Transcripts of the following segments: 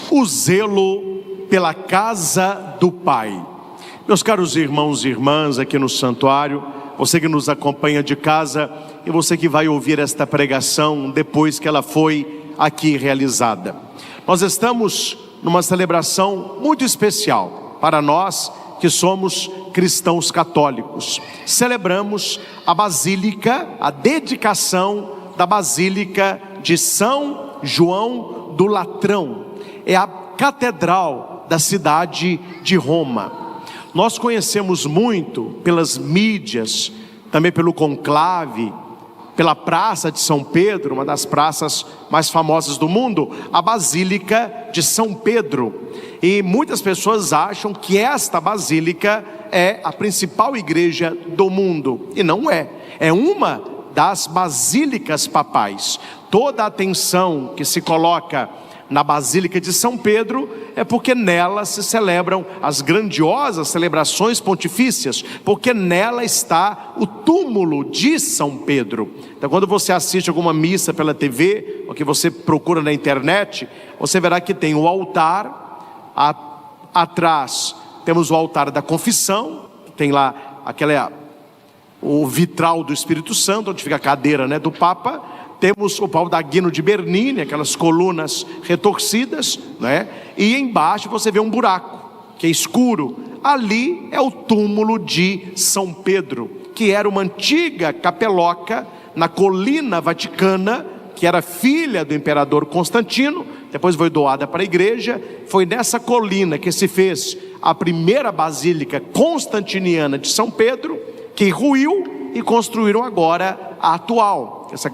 O zelo pela casa do Pai. Meus caros irmãos e irmãs aqui no santuário, você que nos acompanha de casa e você que vai ouvir esta pregação depois que ela foi aqui realizada. Nós estamos numa celebração muito especial para nós que somos cristãos católicos. Celebramos a Basílica, a dedicação da Basílica de São João do Latrão. É a catedral da cidade de Roma. Nós conhecemos muito pelas mídias, também pelo conclave, pela Praça de São Pedro, uma das praças mais famosas do mundo, a Basílica de São Pedro. E muitas pessoas acham que esta basílica é a principal igreja do mundo, e não é. É uma das basílicas papais. Toda a atenção que se coloca na Basílica de São Pedro é porque nela se celebram as grandiosas celebrações pontifícias, porque nela está o túmulo de São Pedro. Então, quando você assiste alguma missa pela TV, ou que você procura na internet, você verá que tem o altar, atrás temos o altar da confissão, tem lá o vitral do Espírito Santo, onde fica a cadeira, do Papa. Temos o pau da Guino de Bernini, aquelas colunas retorcidas, e embaixo você vê um buraco, que é escuro. Ali é o túmulo de São Pedro, que era uma antiga capeloca na colina vaticana, que era filha do imperador Constantino, depois foi doada para a igreja. Foi nessa colina que se fez a primeira basílica constantiniana de São Pedro, que ruiu, e construíram agora a atual. Essa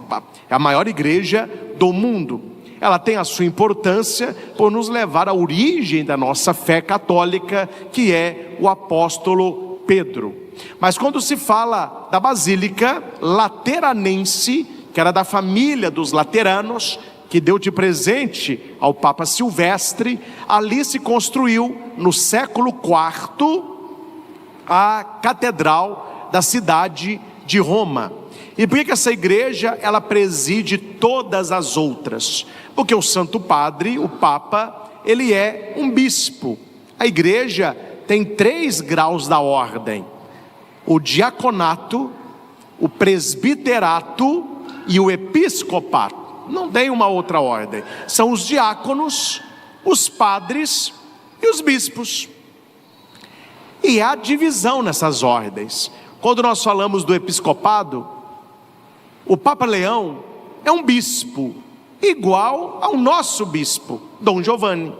é a maior igreja do mundo. Ela tem a sua importância por nos levar à origem da nossa fé católica, que é o apóstolo Pedro. Mas quando se fala da Basílica Lateranense, que era da família dos Lateranos, que deu de presente ao Papa Silvestre, ali se construiu no século IV a catedral da cidade de Roma. E por que essa igreja ela preside todas as outras? Porque o Santo Padre, o Papa, ele é um bispo. A igreja tem 3 graus da ordem: o diaconato, o presbiterato e o episcopato. Não tem uma outra ordem. São os diáconos, os padres e os bispos. E há divisão nessas ordens. Quando nós falamos do episcopado, o Papa Leão é um bispo, igual ao nosso bispo, Dom Giovanni.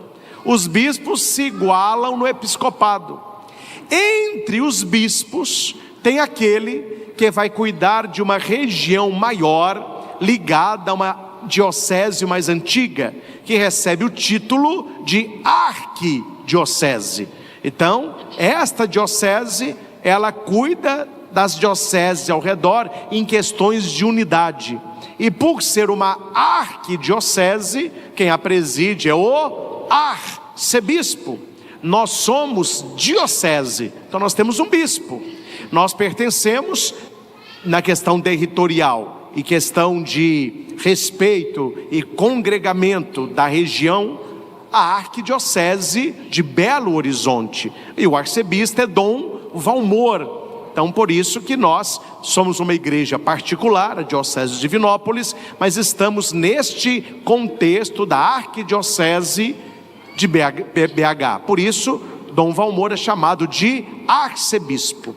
Os bispos se igualam no episcopado. Entre os bispos, tem aquele que vai cuidar de uma região maior, ligada a uma diocese mais antiga, que recebe o título de arquidiocese. Então, esta diocese, ela cuida das dioceses ao redor em questões de unidade. E por ser uma arquidiocese, quem a preside é o arcebispo. Nós somos diocese, então nós temos um bispo. Nós pertencemos, na questão territorial e questão de respeito e congregamento da região, a arquidiocese de Belo Horizonte. E o arcebispo é Dom Valmor. Então, por isso que nós somos uma igreja particular, a Diocese de Divinópolis, mas estamos neste contexto da Arquidiocese de BH. Por isso, Dom Valmor é chamado de arcebispo.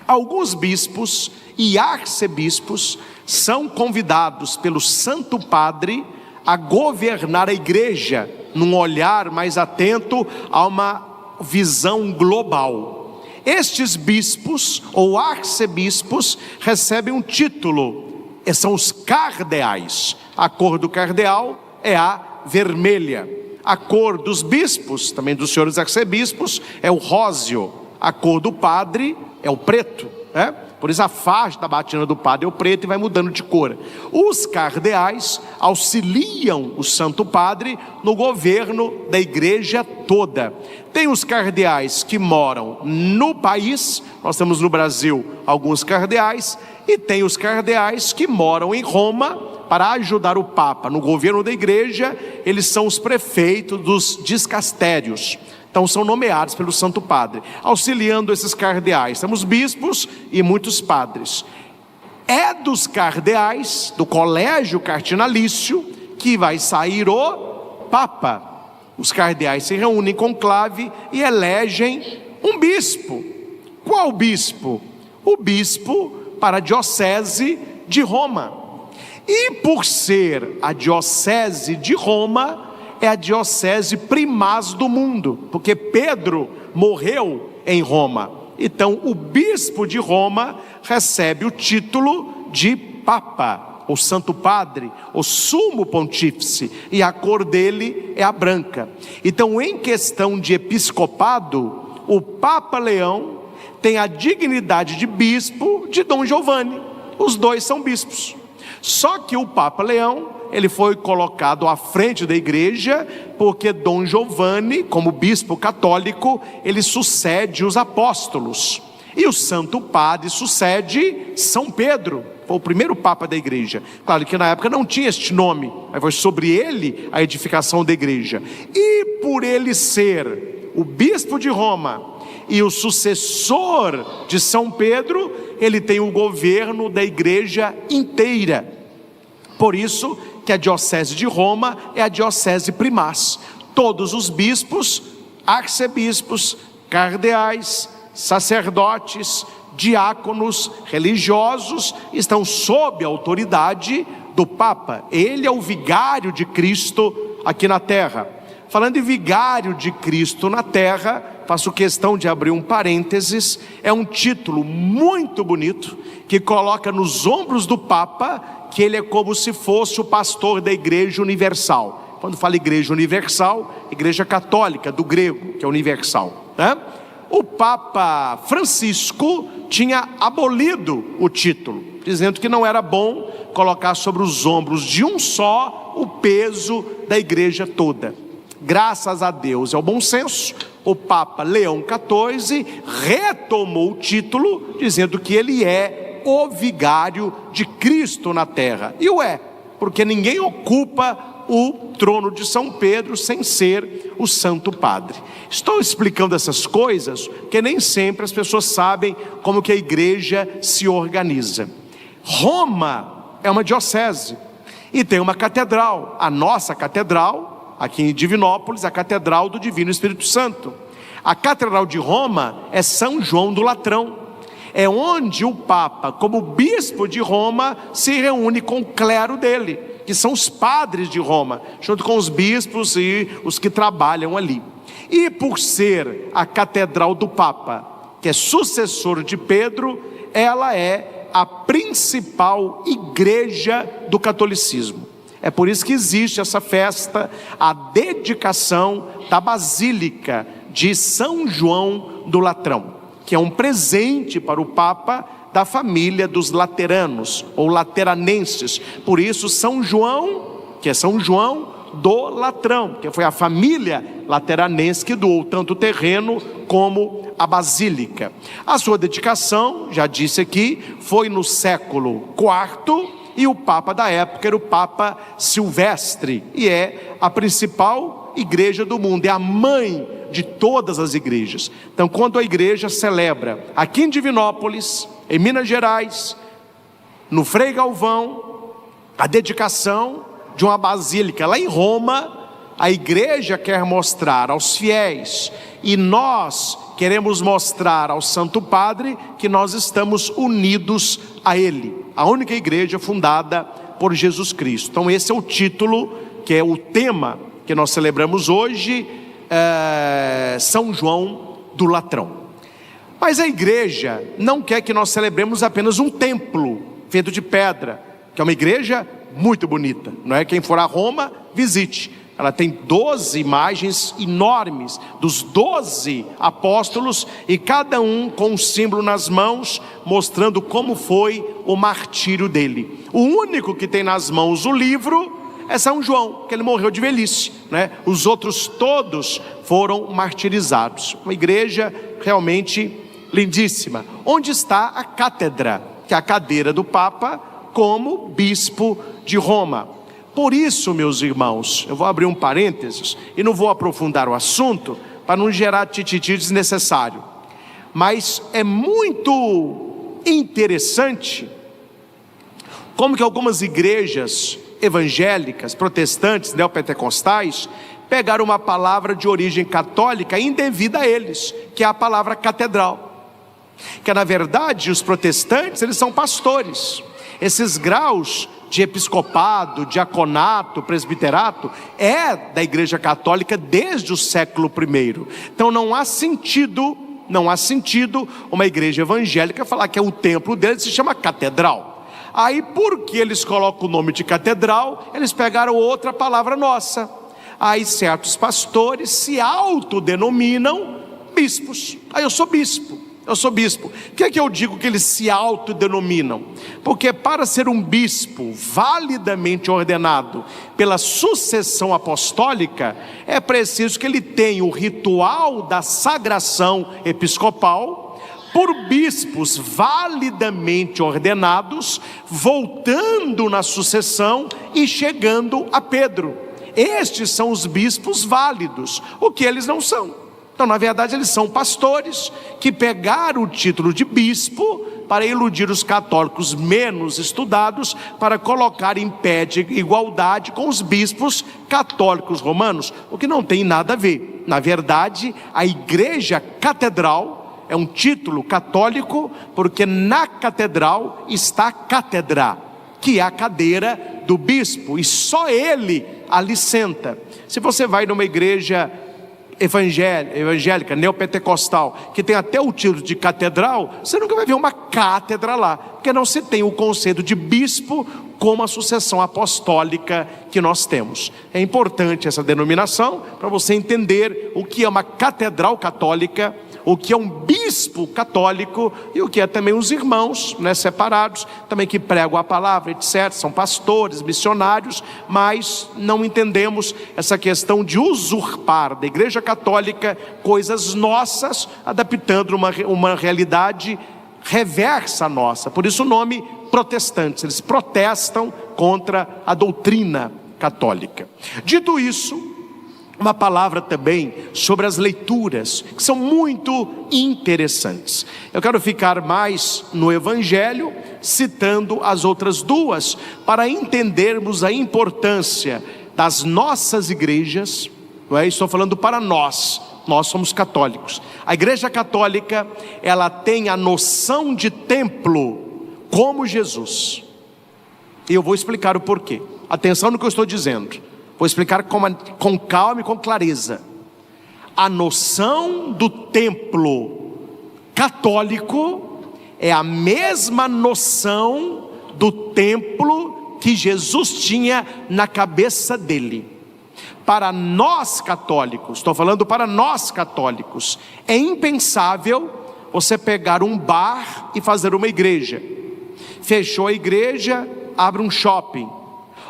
Alguns bispos e arcebispos são convidados pelo Santo Padre a governar a igreja, num olhar mais atento a uma visão global. Estes bispos ou arcebispos recebem um título, são os cardeais. A cor do cardeal é a vermelha. A cor dos bispos, também dos senhores arcebispos, é o róseo. A cor do padre é o preto, Por isso a faixa da batina do padre é o preto e vai mudando de cor. Os cardeais auxiliam o Santo Padre no governo da igreja toda. Tem os cardeais que moram no país, nós temos no Brasil alguns cardeais, e tem os cardeais que moram em Roma, para ajudar o Papa no governo da igreja, eles são os prefeitos dos dicastérios. Então são nomeados pelo Santo Padre, auxiliando esses cardeais. Temos bispos e muitos padres. É dos cardeais, do colégio cardinalício, que vai sair o Papa. Os cardeais se reúnem em conclave e elegem um bispo. Qual bispo? O bispo para a diocese de Roma. E por ser a diocese de Roma, é a diocese primaz do mundo, porque Pedro morreu em Roma. Então o bispo de Roma recebe o título de Papa, o Santo Padre, o Sumo Pontífice, e a cor dele é a branca. Então, em questão de episcopado, o Papa Leão tem a dignidade de bispo de Dom Giovanni. Os dois são bispos. Só que o Papa Leão, ele foi colocado à frente da igreja, porque Dom Giovanni, como bispo católico, ele sucede os apóstolos. E o Santo Padre sucede São Pedro, foi o primeiro Papa da igreja. Claro que na época não tinha este nome, mas foi sobre ele a edificação da igreja. E por ele ser o bispo de Roma e o sucessor de São Pedro, ele tem o governo da igreja inteira. Por isso que a diocese de Roma é a diocese primaz. Todos os bispos, arcebispos, cardeais, sacerdotes, diáconos, religiosos estão sob a autoridade do Papa. Ele é o vigário de Cristo aqui na terra. Falando em vigário de Cristo na terra, faço questão de abrir um parênteses. É um título muito bonito que coloca nos ombros do Papa que ele é como se fosse o pastor da igreja universal. Quando fala igreja universal, igreja católica do grego, que é universal, né? O Papa Francisco tinha abolido o título, dizendo que não era bom colocar sobre os ombros de um só o peso da igreja toda. Graças a Deus, ao bom senso, o Papa Leão XIV retomou o título, dizendo que ele é o vigário de Cristo na terra. E o é, porque ninguém ocupa o trono de São Pedro sem ser o Santo Padre. Estou explicando essas coisas porque nem sempre as pessoas sabem como que a igreja se organiza. Roma é uma diocese e tem uma catedral. A nossa catedral, aqui em Divinópolis, a Catedral do Divino Espírito Santo. A Catedral de Roma é São João do Latrão. É onde o Papa, como bispo de Roma, se reúne com o clero dele, que são os padres de Roma, junto com os bispos e os que trabalham ali. E por ser a Catedral do Papa, que é sucessor de Pedro, ela é a principal igreja do catolicismo. É por isso que existe essa festa, a dedicação da Basílica de São João do Latrão, que é um presente para o Papa da família dos lateranos ou lateranenses. Por isso São João, que é São João do Latrão, que foi a família lateranense que doou tanto o terreno como a basílica. A sua dedicação, já disse aqui, foi no século IV, e o Papa da época era o Papa Silvestre, e é a principal igreja do mundo, é a mãe de todas as igrejas. Então, quando a igreja celebra aqui em Divinópolis, em Minas Gerais, no Frei Galvão, a dedicação de uma basílica lá em Roma, a igreja quer mostrar aos fiéis, e nós queremos mostrar ao Santo Padre, que nós estamos unidos a Ele, a única igreja fundada por Jesus Cristo. Então esse é o título, que é o tema que nós celebramos hoje, São João do Latrão. Mas a igreja não quer que nós celebremos apenas um templo feito de pedra, que é uma igreja muito bonita, não é? Quem for a Roma, visite. Ela tem 12 imagens enormes dos 12 apóstolos, e cada um com um símbolo nas mãos, mostrando como foi o martírio dele. O único que tem nas mãos o livro é São João, que ele morreu de velhice, né? Os outros todos foram martirizados. Uma igreja realmente lindíssima. Onde está a cátedra, que é a cadeira do Papa, como bispo de Roma. Por isso, meus irmãos, eu vou abrir um parênteses e não vou aprofundar o assunto para não gerar tititi desnecessário, mas é muito interessante como que algumas igrejas evangélicas, protestantes, neopentecostais, pegaram uma palavra de origem católica indevida a eles, que é a palavra catedral. Que na verdade os protestantes, eles são pastores. Esses graus de episcopado, diaconato, presbiterato, é da igreja católica desde o século I. Então não há sentido uma igreja evangélica falar que é o templo deles se chama catedral. Aí, porque eles colocam o nome de catedral, eles pegaram outra palavra nossa. Aí certos pastores se autodenominam bispos. Aí eu sou bispo. Por que eu digo que eles se autodenominam? Porque para ser um bispo validamente ordenado pela sucessão apostólica, é preciso que ele tenha o ritual da sagração episcopal por bispos validamente ordenados, voltando na sucessão e chegando a Pedro. Estes são os bispos válidos, o que eles não são. Então, na verdade, eles são pastores que pegaram o título de bispo para iludir os católicos menos estudados, para colocar em pé de igualdade com os bispos católicos romanos, o que não tem nada a ver. Na verdade, a igreja catedral é um título católico, porque na catedral está a cátedra, que é a cadeira do bispo, e só ele ali senta. Se você vai numa igreja evangélica, neopentecostal, que tem até o título de catedral, você nunca vai ver uma cátedra lá, porque não se tem o conceito de bispo como a sucessão apostólica que nós temos. É importante essa denominação para você entender o que é uma catedral católica, o que é um bispo católico e o que é também os irmãos, separados, também que pregam a palavra, etc. São pastores, missionários, mas não entendemos essa questão de usurpar da igreja católica coisas nossas, adaptando uma realidade reversa à nossa. Por isso o nome protestantes, eles protestam contra a doutrina católica. Dito isso, uma palavra também sobre as leituras, que são muito interessantes. Eu quero ficar mais no Evangelho, citando as outras duas, para entendermos a importância das nossas igrejas. Não é? Estou falando para nós somos católicos. A igreja católica, ela tem a noção de templo como Jesus. E eu vou explicar o porquê. Atenção no que eu estou dizendo. Vou explicar com calma e com clareza. A noção do templo católico é a mesma noção do templo que Jesus tinha na cabeça dele. Para nós católicos, estou falando para nós católicos, é impensável você pegar um bar e fazer uma igreja. Fechou a igreja, abre um shopping.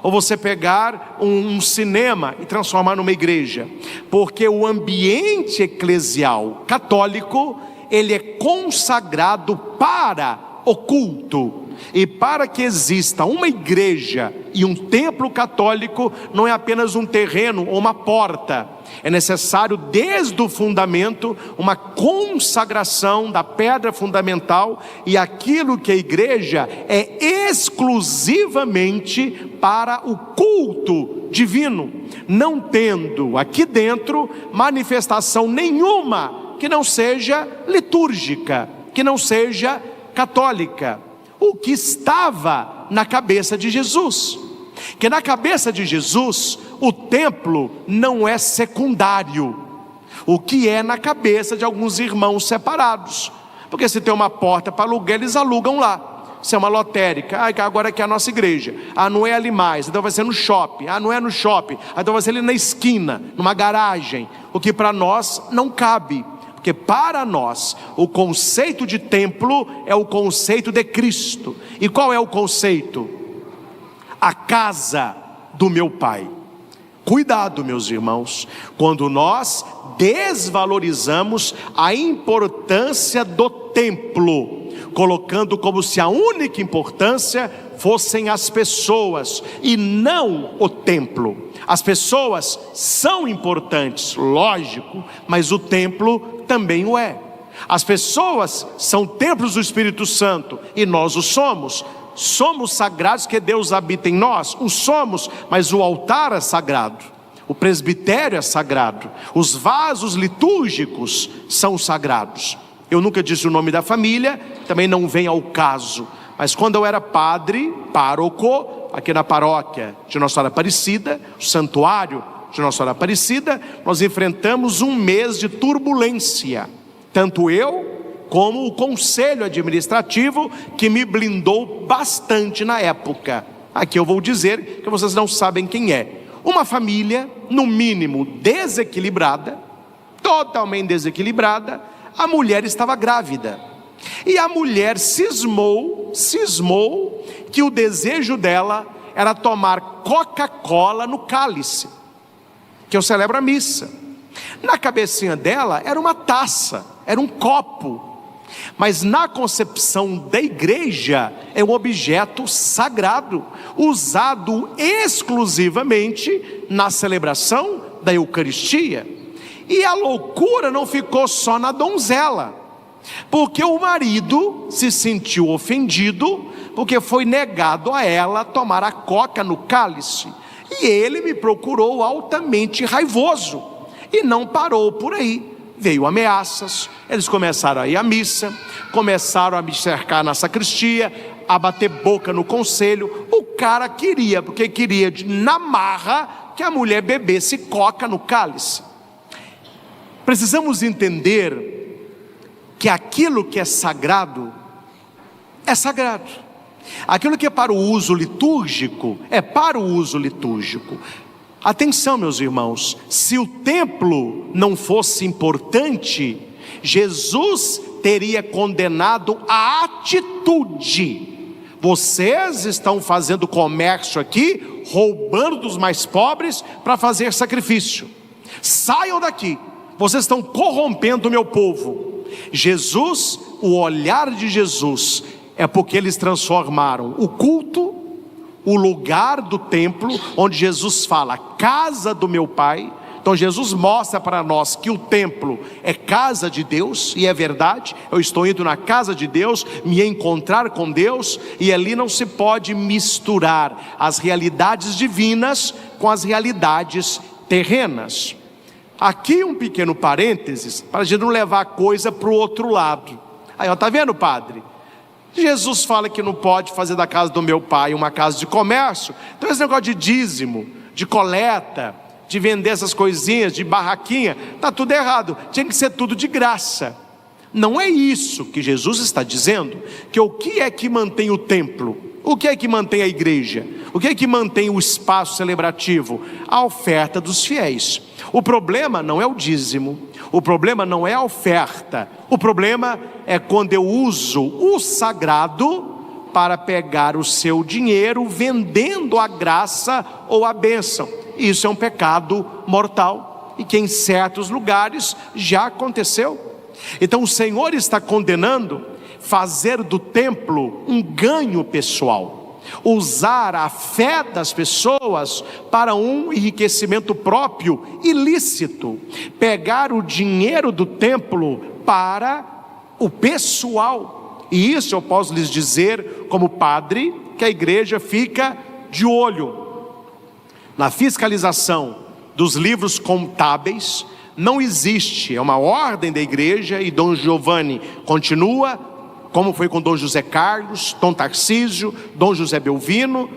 Ou você pegar um cinema e transformar numa igreja, porque o ambiente eclesial católico, ele é consagrado para o culto, e para que exista uma igreja e um templo católico, não é apenas um terreno ou uma porta, é necessário desde o fundamento uma consagração da pedra fundamental, e aquilo que a igreja é exclusivamente para o culto divino, não tendo aqui dentro manifestação nenhuma que não seja litúrgica, que não seja católica. O que estava na cabeça de Jesus, que na cabeça de Jesus o templo não é secundário, o que é na cabeça de alguns irmãos separados, porque se tem uma porta para aluguel, eles alugam lá. Se é uma lotérica, agora aqui é a nossa igreja, não é ali mais, então vai ser no shopping, não é no shopping, então vai ser ali na esquina, numa garagem, o que para nós não cabe. Porque para nós, o conceito de templo é o conceito de Cristo. E qual é o conceito? A casa do meu Pai. Cuidado, meus irmãos, quando nós desvalorizamos a importância do templo, colocando como se a única importância fossem as pessoas e não o templo. As pessoas são importantes, lógico, mas o templo também o é. As pessoas são templos do Espírito Santo e nós o somos. Somos sagrados que Deus habita em nós, o somos, mas o altar é sagrado, o presbitério é sagrado, os vasos litúrgicos são sagrados. Eu nunca disse o nome da família, também não vem ao caso, mas quando eu era padre, pároco, aqui na paróquia de Nossa Senhora Aparecida, o santuário de Nossa Senhora Aparecida, nós enfrentamos um mês de turbulência, tanto eu como o conselho administrativo, que me blindou bastante na época. Aqui eu vou dizer que vocês não sabem quem é. Uma família, no mínimo desequilibrada, totalmente desequilibrada. A mulher estava grávida, e a mulher cismou que o desejo dela era tomar Coca-Cola no cálice, que eu celebro a missa. Na cabecinha dela era uma taça, era um copo, mas na concepção da igreja é um objeto sagrado, usado exclusivamente na celebração da Eucaristia. E a loucura não ficou só na donzela, porque o marido se sentiu ofendido, porque foi negado a ela tomar a coca no cálice, e ele me procurou altamente raivoso, e não parou por aí. Veio ameaças, eles começaram a ir à missa, começaram a me cercar na sacristia, a bater boca no conselho. O cara queria, porque queria na marra que a mulher bebesse coca no cálice. Precisamos entender que aquilo que é sagrado, é sagrado. Aquilo que é para o uso litúrgico, é para o uso litúrgico. Atenção, meus irmãos, se o templo não fosse importante, Jesus teria condenado a atitude. Vocês estão fazendo comércio aqui, roubando dos mais pobres para fazer sacrifício. Saiam daqui, vocês estão corrompendo o meu povo. Jesus, o olhar de Jesus é porque eles transformaram o culto, o lugar do templo, onde Jesus fala, casa do meu Pai. Então Jesus mostra para nós que o templo é casa de Deus, e é verdade. Eu estou indo na casa de Deus, me encontrar com Deus, e ali não se pode misturar as realidades divinas com as realidades terrenas. Aqui um pequeno parênteses, para a gente não levar a coisa para o outro lado. Aí, está vendo, padre? Jesus fala que não pode fazer da casa do meu pai uma casa de comércio. Então esse negócio de dízimo, de coleta, de vender essas coisinhas, de barraquinha, está tudo errado. Tinha que ser tudo de graça. Não é isso que Jesus está dizendo. Que o que é que mantém o templo? O que é que mantém a igreja? O que é que mantém o espaço celebrativo? A oferta dos fiéis. O problema não é o dízimo, o problema não é a oferta, o problema é quando eu uso o sagrado para pegar o seu dinheiro, vendendo a graça ou a bênção. Isso é um pecado mortal, e que em certos lugares já aconteceu. Então o Senhor está condenando fazer do templo um ganho pessoal, usar a fé das pessoas para um enriquecimento próprio ilícito, pegar o dinheiro do templo para o pessoal. E isso eu posso lhes dizer como padre, que a igreja fica de olho na fiscalização dos livros contábeis. Não existe, é uma ordem da igreja, e Dom Giovanni continua, como foi com Dom José Carlos, Dom Tarcísio, Dom José Belvino,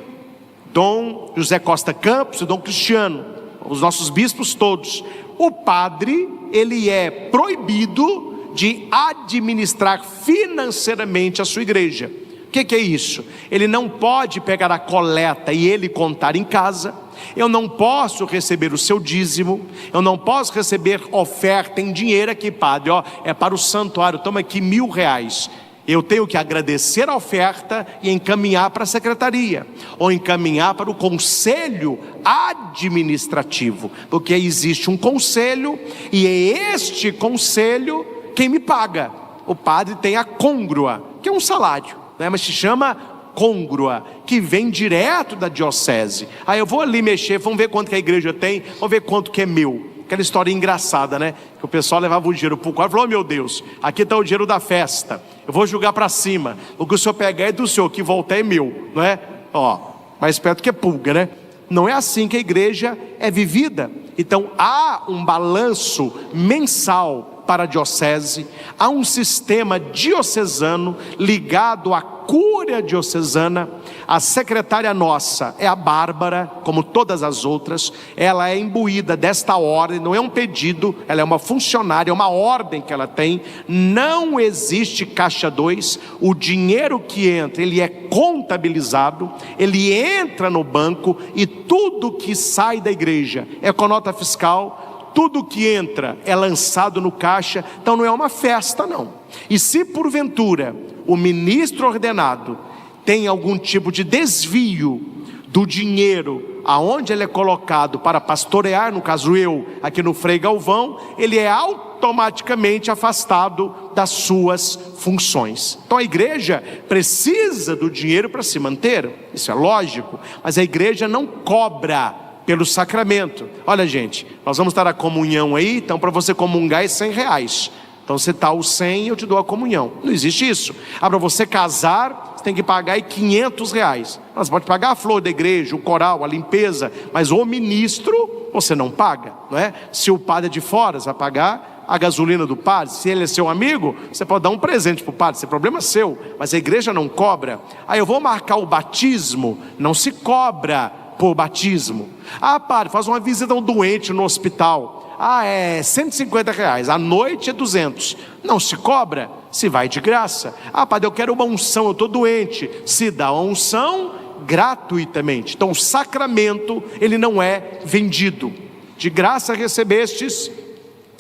Dom José Costa Campos e Dom Cristiano, os nossos bispos todos. O padre, ele é proibido de administrar financeiramente a sua igreja. O que é isso? Ele não pode pegar a coleta e ele contar em casa. Eu não posso receber o seu dízimo, eu não posso receber oferta em dinheiro aqui, padre, é para o santuário, toma aqui R$1.000. Eu tenho que agradecer a oferta e encaminhar para a secretaria, ou encaminhar para o conselho administrativo, porque existe um conselho, e é este conselho quem me paga. O padre tem a côngrua, que é um salário, né? Mas se chama côngrua, que vem direto da diocese. Aí eu vou ali mexer, vamos ver quanto que a igreja tem, vamos ver quanto que é meu. Aquela história engraçada, né? Que o pessoal levava o dinheiro para o quarto e falou: oh, meu Deus, aqui está o dinheiro da festa, eu vou jogar para cima, o que o senhor pegar é do senhor, o que voltar é meu, não é? Ó, mais perto que é pulga, né? Não é assim que a igreja é vivida. Então há um balanço mensal para a diocese, há um sistema diocesano ligado à cúria diocesana. A secretária nossa é a Bárbara, como todas as outras, ela é imbuída desta ordem, não é um pedido, ela é uma funcionária, é uma ordem que ela tem. Não existe caixa 2, o dinheiro que entra, ele é contabilizado, ele entra no banco, e tudo que sai da igreja é com nota fiscal. Tudo que entra é lançado no caixa. Então não é uma festa, não. E se porventura o ministro ordenado tem algum tipo de desvio do dinheiro aonde ele é colocado para pastorear, no caso eu, aqui no Frei Galvão, ele é automaticamente afastado das suas funções. Então a igreja precisa do dinheiro para se manter, isso é lógico, mas a igreja não cobra pelo sacramento. Olha, gente, nós vamos estar a comunhão aí, então para você comungar é R$100. Então você está o 100, eu te dou a comunhão. Não existe isso. Para você casar, você tem que pagar aí R$500. Você pode pagar a flor da igreja, o coral, a limpeza, mas o ministro você não paga, não é? Se o padre é de fora, você vai pagar a gasolina do padre. Se ele é seu amigo, você pode dar um presente para o padre, esse é problema seu, mas a igreja não cobra. Aí eu vou marcar o batismo, não se cobra por batismo. Ah, padre, faz uma visita a um doente no hospital. Ah, é R$150, à noite é 200. Não se cobra, se vai de graça. Ah, padre, eu quero uma unção, eu estou doente. Se dá a unção gratuitamente. Então o sacramento, ele não é vendido. De graça recebestes,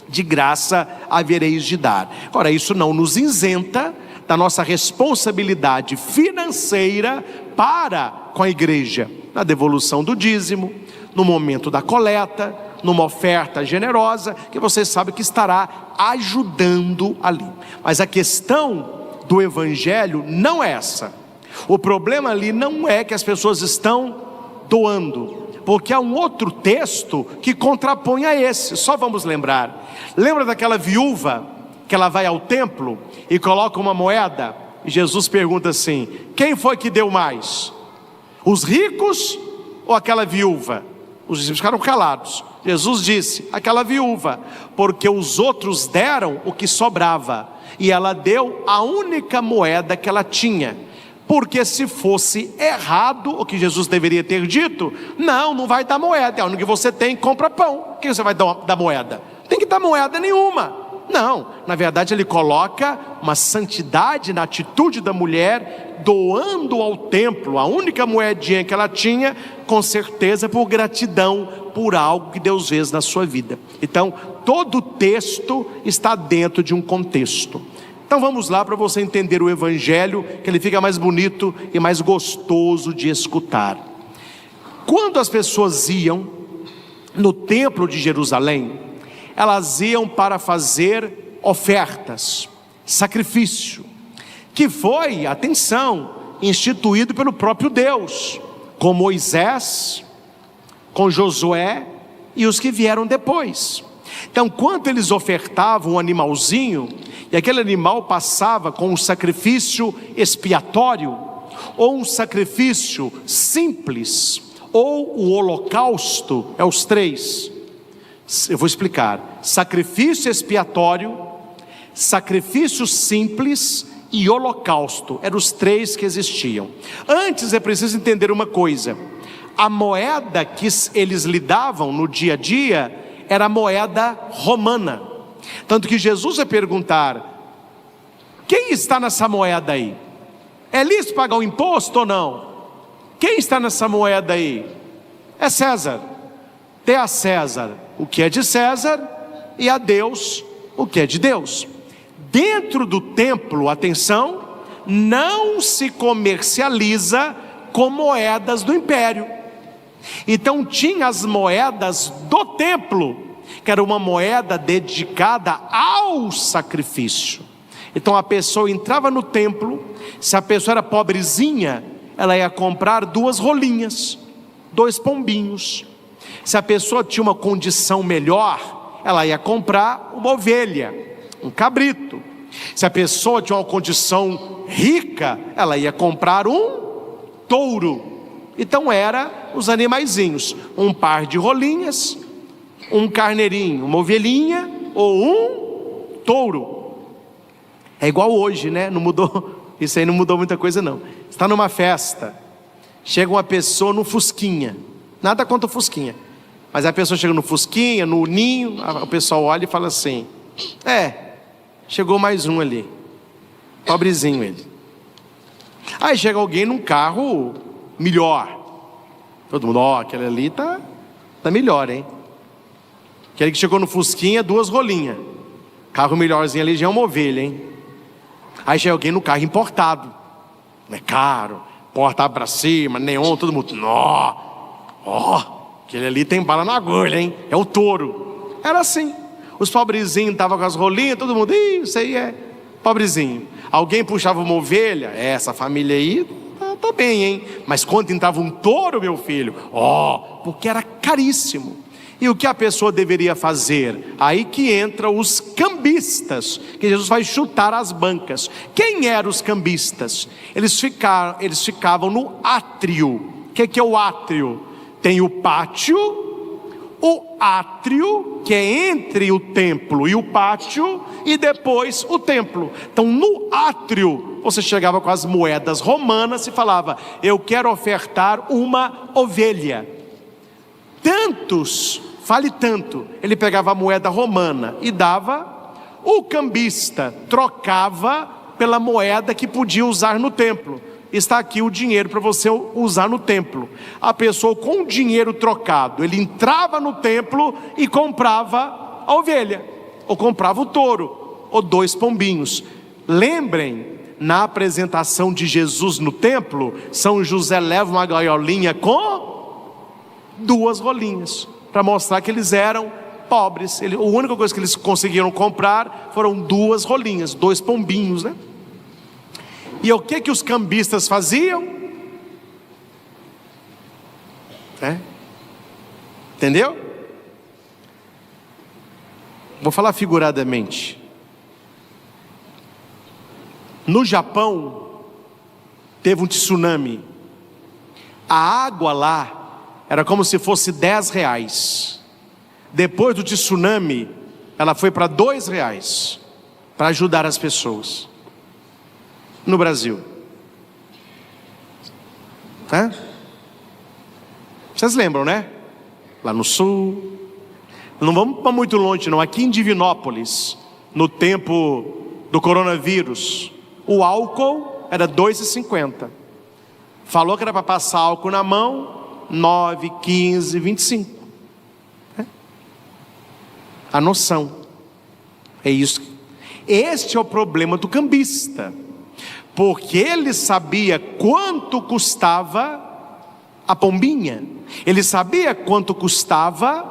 de graça havereis de dar. Agora, isso não nos isenta da nossa responsabilidade financeira para com a igreja, na devolução do dízimo, no momento da coleta, numa oferta generosa, que você sabe que estará ajudando ali. Mas a questão do evangelho não é essa. O problema ali não é que as pessoas estão doando, porque há um outro texto que contrapõe a esse. Só vamos lembrar. Lembra daquela viúva que ela vai ao templo e coloca uma moeda, e Jesus pergunta assim: quem foi que deu mais? Os ricos ou aquela viúva? Os discípulos ficaram calados. Jesus disse: aquela viúva, porque os outros deram o que sobrava, e ela deu a única moeda que ela tinha. Porque se fosse errado o que Jesus deveria ter dito, não vai dar moeda, é a única que você tem, compra pão. Quem você vai dar moeda? Não tem que dar moeda nenhuma. Não, na verdade ele coloca uma santidade na atitude da mulher, doando ao templo a única moedinha que ela tinha, com certeza por gratidão por algo que Deus fez na sua vida. Então todo o texto está dentro de um contexto. Então vamos lá para você entender o evangelho, que ele fica mais bonito e mais gostoso de escutar. Quando as pessoas iam no templo de Jerusalém, elas iam para fazer ofertas, sacrifício, que foi, atenção, instituído pelo próprio Deus, com Moisés, com Josué e os que vieram depois. Então, quando eles ofertavam um animalzinho, e aquele animal passava com um sacrifício expiatório, ou um sacrifício simples, ou o holocausto, é os três. Eu vou explicar: sacrifício expiatório, sacrifício simples e holocausto, eram os três que existiam. Antes é preciso entender uma coisa: a moeda que eles lidavam no dia a dia era a moeda romana. Tanto que Jesus vai perguntar: quem está nessa moeda aí? É lícito pagar o imposto ou não? Quem está nessa moeda aí? É César. Dê a César o que é de César, e a Deus o que é de Deus. Dentro do templo, atenção, não se comercializa com moedas do império. Então tinha as moedas do templo, que era uma moeda dedicada ao sacrifício. Então a pessoa entrava no templo, se a pessoa era pobrezinha, ela ia comprar 2 rolinhas, 2 pombinhos. Se a pessoa tinha uma condição melhor, ela ia comprar uma ovelha, um cabrito. Se a pessoa tinha uma condição rica, ela ia comprar um touro. Então era os animaizinhos, um par de rolinhas, um carneirinho, uma ovelhinha ou um touro. É igual hoje, né? Não mudou, isso aí não mudou muita coisa não. Está numa festa, chega uma pessoa no fusquinha, nada contra o fusquinha, mas a pessoa chega no fusquinha, no ninho, o pessoal olha e fala assim: chegou mais um ali, pobrezinho ele. Aí chega alguém num carro melhor, todo mundo, aquele ali tá melhor, hein? Aquele que chegou no fusquinha, 2 rolinhas, carro melhorzinho ali já é uma ovelha, hein? Aí chega alguém no carro importado, é caro, porta pra cima, neon, todo mundo, aquele ali tem bala na agulha, hein? É o touro. Era assim, os pobrezinhos estavam com as rolinhas, todo mundo, isso aí é pobrezinho. Alguém puxava uma ovelha, essa família aí tá bem, hein? Mas quando entrava um touro, meu filho, porque era caríssimo. E o que a pessoa deveria fazer? Aí que entra os cambistas, que Jesus vai chutar as bancas. Quem eram os cambistas? Eles ficavam no átrio. O que é o átrio? Tem o pátio, o átrio, que é entre o templo e o pátio, e depois o templo. Então no átrio, você chegava com as moedas romanas e falava: eu quero ofertar uma ovelha. Fale tanto. Ele pegava a moeda romana e dava, o cambista trocava pela moeda que podia usar no templo. Está aqui o dinheiro para você usar no templo. A pessoa com o dinheiro trocado, ele entrava no templo e comprava a ovelha, ou comprava o touro, ou 2 pombinhos. Lembrem, na apresentação de Jesus no templo, São José leva uma gaiolinha com 2 rolinhas, para mostrar que eles eram pobres. A única coisa que eles conseguiram comprar foram 2 rolinhas, 2 pombinhos, né? E o que os cambistas faziam? Entendeu? Vou falar figuradamente. No Japão teve um tsunami. A água lá era como se fosse R$10. Depois do tsunami, ela foi para R$2 para ajudar as pessoas. No Brasil, vocês lembram, né? Lá no sul, não vamos para muito longe não, aqui em Divinópolis, no tempo do coronavírus, o álcool era R$2,50. Falou que era para passar álcool na mão, 9, 15, 25. A noção é isso. Este é o problema do cambista, porque ele sabia quanto custava a pombinha, ele sabia quanto custava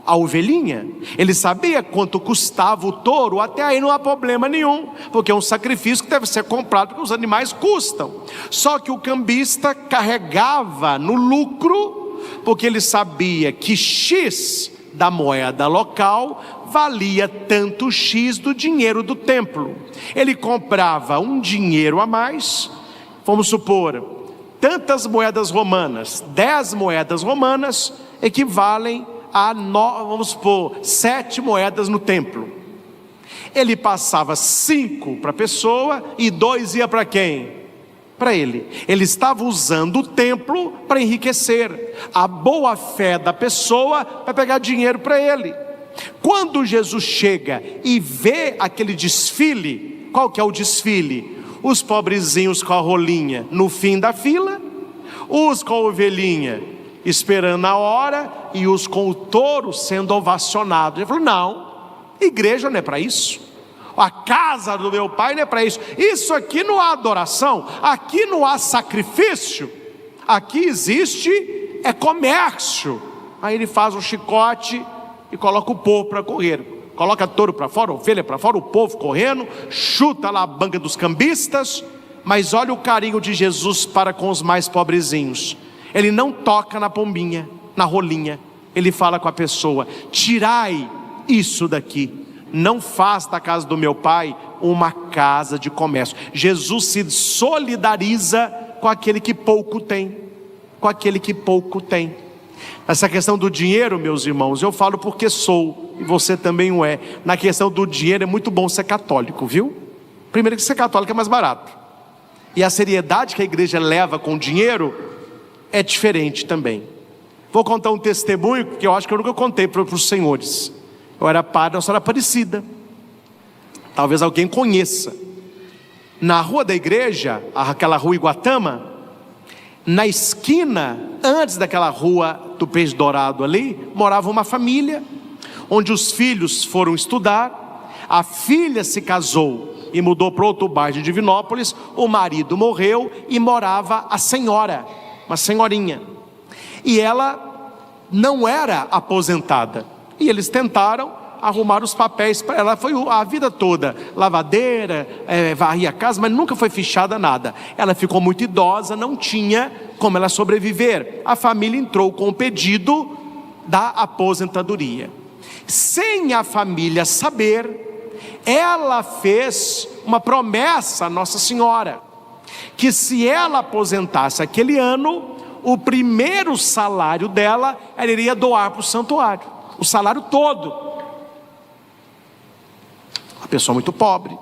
a ovelhinha, ele sabia quanto custava o touro. Até aí não há problema nenhum, porque é um sacrifício que deve ser comprado, porque os animais custam. Só que o cambista carregava no lucro, porque ele sabia que X da moeda local valia tanto X do dinheiro do templo. Ele comprava um dinheiro a mais, vamos supor, tantas moedas romanas, 10 moedas romanas equivalem a, vamos supor, 7 moedas no templo. Ele passava 5 para a pessoa e 2 ia para quem? Para ele. Ele estava usando o templo para enriquecer a boa fé da pessoa, para pegar dinheiro para ele. Quando Jesus chega e vê aquele desfile, qual que é o desfile? Os pobrezinhos com a rolinha no fim da fila, os com a ovelhinha esperando a hora, e os com o touro sendo ovacionados. Ele falou: não, igreja não é para isso, a casa do meu pai não é para isso. Isso aqui não há adoração, aqui não há sacrifício, aqui existe comércio. Aí ele faz um chicote e coloca o povo para correr, coloca touro para fora, ovelha para fora, o povo correndo, chuta lá a banca dos cambistas, Mas olha o carinho de Jesus para com os mais pobrezinhos. Ele não toca na pombinha, na rolinha. Ele fala com a pessoa: tirai isso daqui. Não faz da casa do meu pai uma casa de comércio. Jesus se solidariza com aquele que pouco tem. Com aquele que pouco tem. Essa questão do dinheiro, meus irmãos, eu falo porque sou, e você também o é. Na questão do dinheiro é muito bom ser católico, viu? Primeiro que ser católico é mais barato. E a seriedade que a igreja leva com o dinheiro é diferente também. Vou contar um testemunho que eu acho que eu nunca contei para os senhores. Eu era padre da Senhora Aparecida. Talvez alguém conheça. Na rua da igreja, aquela rua Iguatama, na esquina, antes daquela rua do Peixe Dourado ali, morava uma família, onde os filhos foram estudar. A filha se casou e mudou para outro bairro de Divinópolis. O marido morreu e morava a senhora, uma senhorinha. E ela não era aposentada. E eles tentaram arrumar os papéis para ela. Foi a vida toda lavadeira, varria a casa, mas nunca foi fichada nada. Ela ficou muito idosa, não tinha como ela sobreviver. A família entrou com o pedido da aposentadoria. Sem a família saber, ela fez uma promessa a Nossa Senhora, que se ela aposentasse aquele ano, o primeiro salário dela, ela iria doar para o santuário, o salário todo. Uma pessoa muito pobre.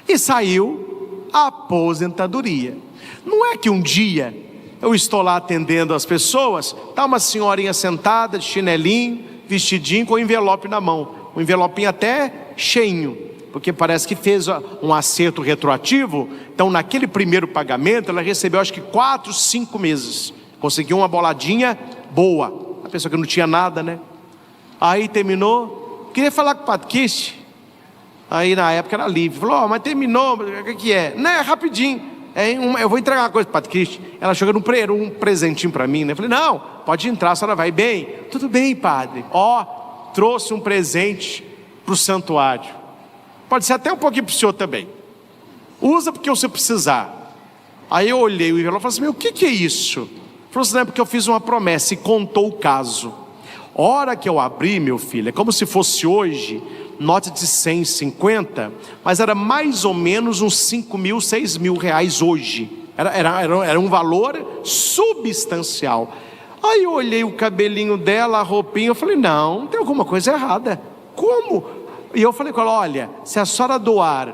E saiu a aposentadoria. Não é que um dia eu estou lá atendendo as pessoas, está uma senhorinha sentada de chinelinho, vestidinho, com um envelope na mão, um envelopinho até cheinho, porque parece que fez um acerto retroativo. Então naquele primeiro pagamento ela recebeu acho que 4, 5 meses, conseguiu uma boladinha boa. A pessoa que não tinha nada, né? Aí terminou, queria falar com o Padre Kish. Aí na época era livre, falou: mas terminou, o que é? Não, é rapidinho, eu vou entregar uma coisa para o Padre Kish. Ela chegou um presentinho para mim, né? Eu falei: não, pode entrar, a senhora vai bem? Tudo bem, padre. Trouxe um presente para o santuário. Pode ser até um pouquinho para o senhor também. Usa porque você precisar. Aí eu olhei o envelope e falei assim: o que é isso? Ele falou assim: não, é porque eu fiz uma promessa, e contou o caso. Hora que eu abri, meu filho, é como se fosse hoje, nota de 100, 50, mas era mais ou menos uns 5 mil, 6 mil reais hoje. Era um valor substancial. Aí eu olhei o cabelinho dela, a roupinha, eu falei: não, tem alguma coisa errada. Como? E eu falei com ela: olha, se a senhora doar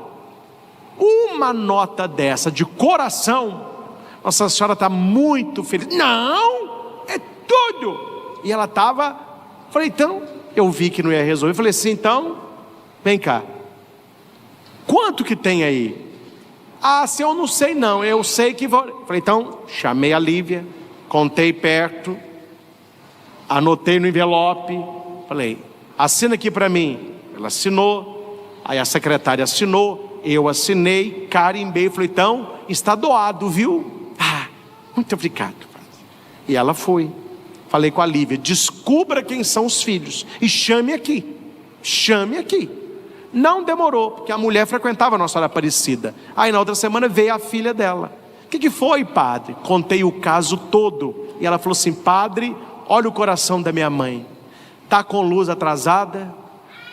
uma nota dessa de coração, Nossa Senhora está muito feliz. Não, é tudo. E ela estava, falei: então, eu vi que não ia resolver, falei assim: então, vem cá, quanto que tem aí? Se eu não sei não, eu sei que vou. Falei: então, chamei a Lívia, contei perto, anotei no envelope, falei: assina aqui para mim. Ela assinou, aí a secretária assinou, eu assinei, carimbei, falei: então, está doado, viu? Muito obrigado. E ela foi. Falei com a Lívia: descubra quem são os filhos e chame aqui. Chame aqui. Não demorou, porque a mulher frequentava a Nossa Senhora Aparecida. Aí na outra semana veio a filha dela. O que foi, padre? Contei o caso todo. E ela falou assim: padre, olha o coração da minha mãe. Está com luz atrasada,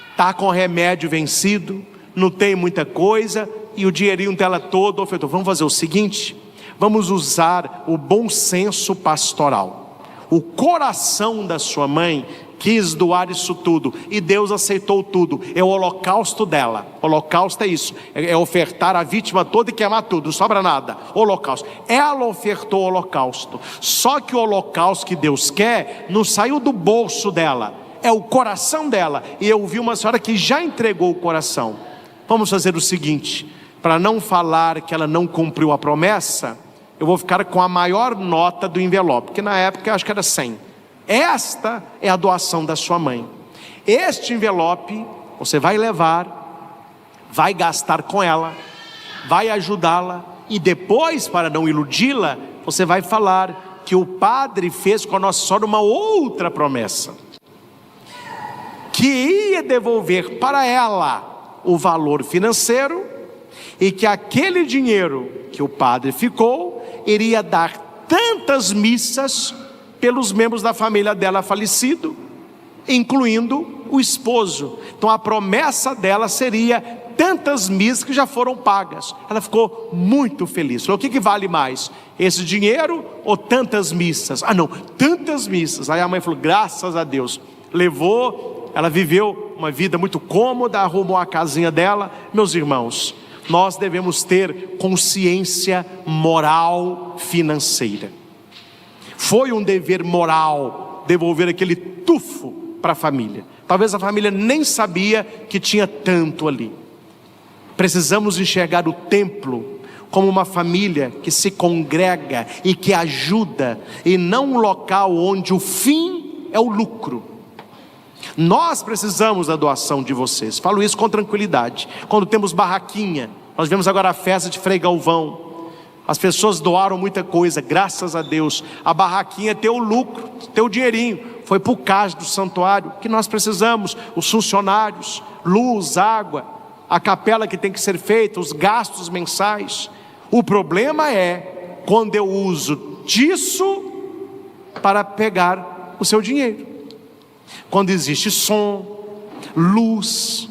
está com remédio vencido, não tem muita coisa, e o dinheirinho dela todo. Eu falei: vamos fazer o seguinte, vamos usar o bom senso pastoral. O coração da sua mãe quis doar isso tudo, e Deus aceitou tudo. É o holocausto dela. Holocausto é isso, é ofertar a vítima toda e queimar tudo, não sobra nada. Holocausto, ela ofertou o holocausto. Só que o holocausto que Deus quer não saiu do bolso dela, é o coração dela. E eu vi uma senhora que já entregou o coração. Vamos fazer o seguinte, para não falar que ela não cumpriu a promessa, eu vou ficar com a maior nota do envelope, que na época eu acho que era 100. Esta é a doação da sua mãe. Este envelope você vai levar, vai gastar com ela, vai ajudá-la, e depois, para não iludi-la, você vai falar que o padre fez com a Nossa Senhora uma outra promessa, que ia devolver para ela o valor financeiro e que aquele dinheiro que o padre ficou iria dar tantas missas pelos membros da família dela falecido, incluindo o esposo. Então a promessa dela seria tantas missas que já foram pagas. Ela ficou muito feliz. Falou: o que vale mais? Esse dinheiro ou tantas missas? Ah não, tantas missas. Aí a mãe falou: graças a Deus. Levou, ela viveu uma vida muito cômoda, arrumou a casinha dela. Meus irmãos, nós devemos ter consciência moral financeira. Foi um dever moral devolver aquele tufo para a família. Talvez a família nem sabia que tinha tanto ali. Precisamos enxergar o templo como uma família que se congrega e que ajuda, e não um local onde o fim é o lucro. Nós precisamos da doação de vocês. Falo isso com tranquilidade. Quando temos barraquinha, nós vemos agora a festa de Frei Galvão. As pessoas doaram muita coisa, graças a Deus. A barraquinha tem o lucro, tem o dinheirinho. Foi para o cais do santuário que nós precisamos. Os funcionários, luz, água, a capela que tem que ser feita, os gastos mensais. O problema é quando eu uso disso para pegar o seu dinheiro. Quando existe som, luz,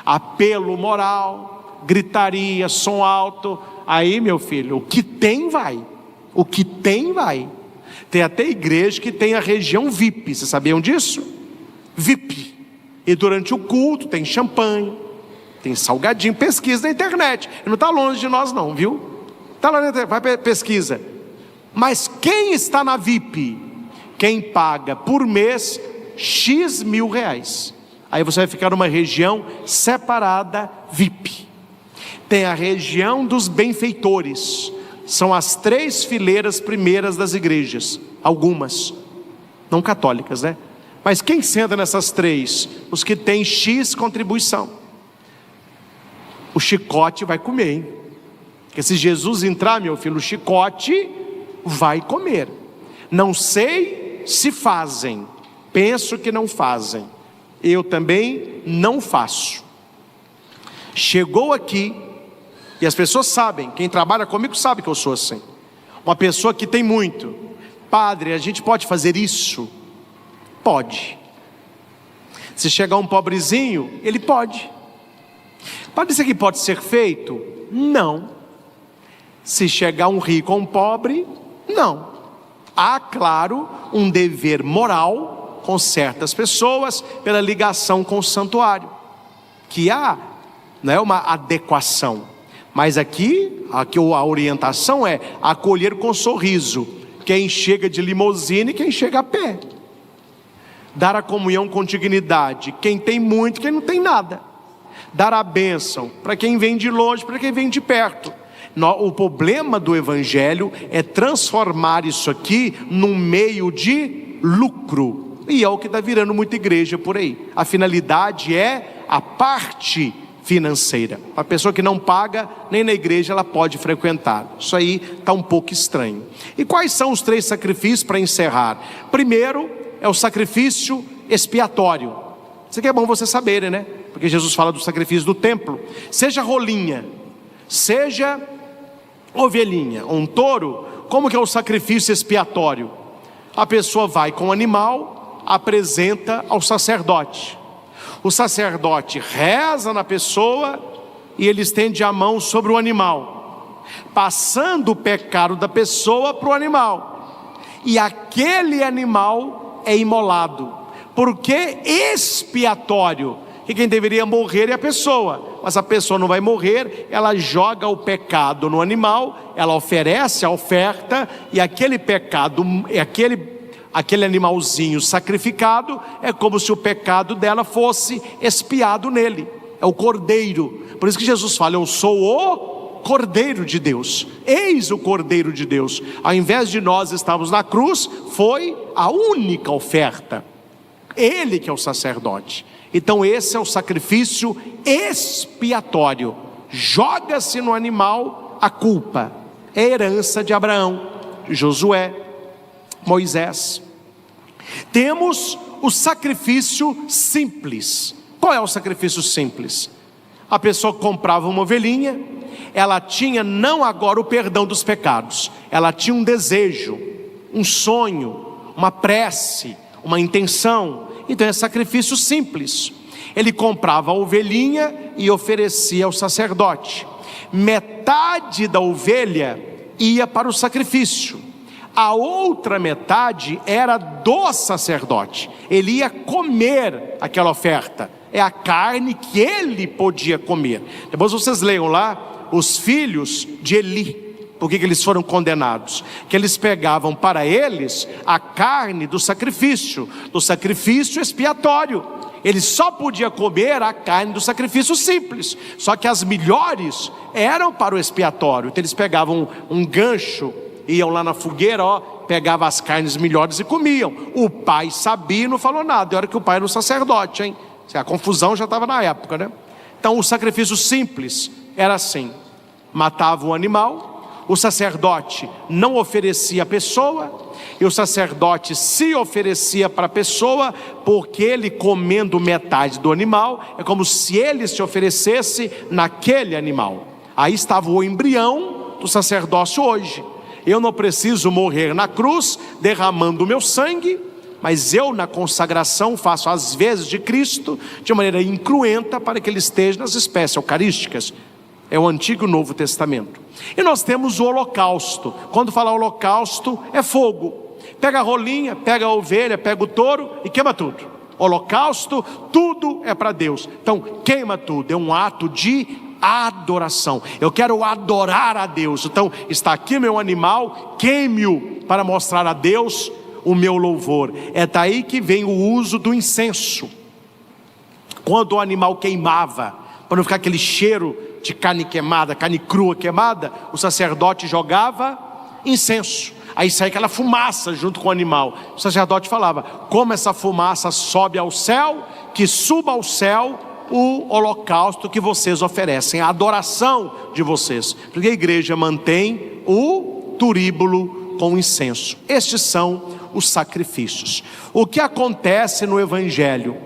apelo moral, gritaria, som alto, aí meu filho, o que tem vai. O que tem vai. Tem até igreja que tem a região VIP, vocês sabiam disso? VIP. E durante o culto tem champanhe, tem salgadinho. Pesquisa na internet, não está longe de nós não, viu? Está lá na internet, vai pesquisa. Mas quem está na VIP? Quem paga por mês X mil reais. Aí você vai ficar numa região separada VIP. Tem a região dos benfeitores. São as 3 fileiras primeiras das igrejas. Algumas, não católicas, né? Mas quem senta nessas 3? Os que têm X contribuição. O chicote vai comer, hein? Porque se Jesus entrar, meu filho, o chicote vai comer. Não sei se fazem. Penso que não fazem. Eu também não faço. Chegou aqui, e as pessoas sabem, quem trabalha comigo sabe que eu sou assim. Uma pessoa que tem muito. Padre, a gente pode fazer isso? Pode. Se chegar um pobrezinho, ele pode. Padre, isso aqui pode ser feito? Não. Se chegar um rico ou um pobre, não. Há, claro, um dever moral com certas pessoas, pela ligação com o santuário, que há, não é uma adequação, mas aqui a orientação é acolher com sorriso, quem chega de limusine e quem chega a pé, dar a comunhão com dignidade, quem tem muito, quem não tem nada, dar a bênção, para quem vem de longe, para quem vem de perto. O problema do evangelho é transformar isso aqui num meio de lucro, e é o que está virando muita igreja por aí. A finalidade é a parte financeira. A pessoa que não paga, nem na igreja ela pode frequentar. Isso aí está um pouco estranho. E quais são os 3 sacrifícios para encerrar? Primeiro é o sacrifício expiatório. Isso aqui é bom vocês saberem, né? Porque Jesus fala do sacrifício do templo. Seja rolinha, seja ovelhinha, um touro, como que é o sacrifício expiatório? A pessoa vai com o animal, apresenta ao sacerdote. O sacerdote reza na pessoa e ele estende a mão sobre o animal, passando o pecado da pessoa para o animal, e aquele animal é imolado, porque expiatório, e quem deveria morrer é a pessoa, mas a pessoa não vai morrer, ela joga o pecado no animal, ela oferece a oferta, e aquele pecado, aquele animalzinho sacrificado, é como se o pecado dela fosse expiado nele, é o cordeiro. Por isso que Jesus fala: eu sou o Cordeiro de Deus, eis o Cordeiro de Deus. Ao invés de nós estarmos na cruz, foi a única oferta, ele que é o sacerdote. Então esse é o sacrifício expiatório, joga-se no animal a culpa, é herança de Abraão, de Josué, Moisés. Temos o sacrifício simples. Qual é o sacrifício simples? A pessoa comprava uma ovelhinha, ela tinha não agora o perdão dos pecados, ela tinha um desejo, um sonho, uma prece, uma intenção. Então é sacrifício simples. Ele comprava a ovelhinha e oferecia ao sacerdote. Metade da ovelha ia para o sacrifício, a outra metade era do sacerdote. Ele ia comer aquela oferta, é a carne que ele podia comer. Depois vocês leiam lá os filhos de Eli. Por que eles foram condenados? Que eles pegavam para eles a carne do sacrifício expiatório. Ele só podia comer a carne do sacrifício simples. Só que as melhores eram para o expiatório. Então eles pegavam um gancho, iam lá na fogueira, pegavam as carnes melhores e comiam. O pai sabia e não falou nada. Era que o pai era um sacerdote, hein? A confusão já estava na época, né? Então o sacrifício simples era assim: matava o animal, o sacerdote não oferecia a pessoa, e o sacerdote se oferecia para a pessoa, porque ele comendo metade do animal, é como se ele se oferecesse naquele animal. Aí estava o embrião do sacerdócio hoje. Eu não preciso morrer na cruz derramando o meu sangue, mas eu na consagração faço as vezes de Cristo de maneira incruenta para que ele esteja nas espécies eucarísticas. É o Antigo e o Novo Testamento. E nós temos o holocausto. Quando fala holocausto, é fogo. Pega a rolinha, pega a ovelha, pega o touro e queima tudo. Holocausto, tudo é para Deus. Então queima tudo, é um ato de adoração. Eu quero adorar a Deus. Então está aqui meu animal, queime-o para mostrar a Deus o meu louvor. É daí que vem o uso do incenso. Quando o animal queimava, para não ficar aquele cheiro de carne queimada, carne crua queimada, o sacerdote jogava incenso. Aí sai aquela fumaça junto com o animal. O sacerdote falava: como essa fumaça sobe ao céu, que suba ao céu o holocausto que vocês oferecem, a adoração de vocês. Porque a igreja mantém o turíbulo com incenso. Estes são os sacrifícios. O que acontece no Evangelho?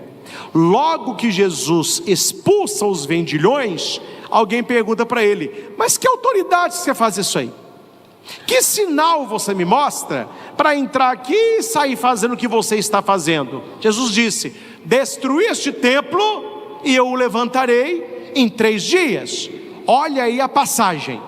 Logo que Jesus expulsa os vendilhões, alguém pergunta para ele: mas que autoridade você faz isso aí? Que sinal você me mostra para entrar aqui e sair fazendo o que você está fazendo? Jesus disse: destruí este templo e eu o levantarei em 3 dias. Olha aí a passagem.